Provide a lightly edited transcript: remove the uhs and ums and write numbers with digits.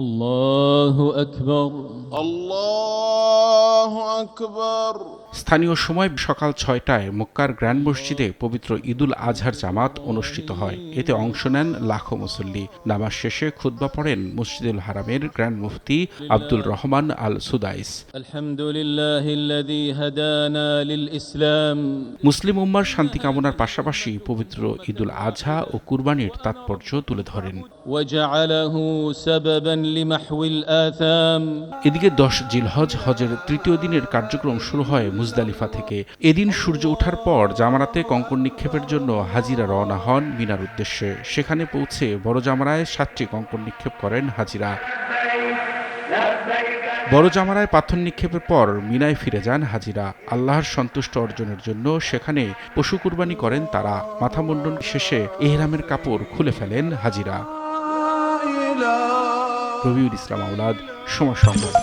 আল্লাহু আকবার, আল্লাহু আকবার। স্থানীয় সময় সকাল ৬টায় মক্কার গ্র্যান্ড মসজিদে পবিত্র ঈদুল আজহার জামাত অনুষ্ঠিত হয়। এতে অংশ নেন লাখো মুসল্লি। নামাজ শেষে খুতবা পড়েন মসজিদুল হারামের গ্র্যান্ড মুফতি আব্দুল রহমান আল সুদাইস। আলহামদুলিল্লাহিল্লাযী হাদানা লিল ইসলাম। মুসলিম উম্মার শান্তি কামনার পাশাপাশি পবিত্র ঈদুল আজহা ও কুরবানির তাৎপর্য তুলে ধরেন। ওয়াজআলাহু সাবাবান লিমাহউল আথাম। এদিকে ১০ জিলহজ হজের তৃতীয় দিনের কার্যক্রম শুরু হয় মুজদালিফা থেকে। এদিন সূর্য ওঠার পর জামারাতে কঙ্কর নিক্ষেপের জন্য হাজিরা রওনা হন মিনার উদ্দেশ্যে। সেখানে পৌঁছে বড় জামারায় ৭টি কঙ্কর নিক্ষেপ করেন হাজিরা। বড় জামারায় পাথর নিক্ষেপের পর মিনায় ফিরে যান হাজিরা। আল্লাহর সন্তুষ্ট অর্জনের জন্য সেখানে পশু কুরবানি করেন তারা। মাথা মুন্ডন শেষে ইহরামের কাপড় খুলে ফেলেন হাজিরা। রবিউল ইসলাম আওলাদ, সময় সংবাদ।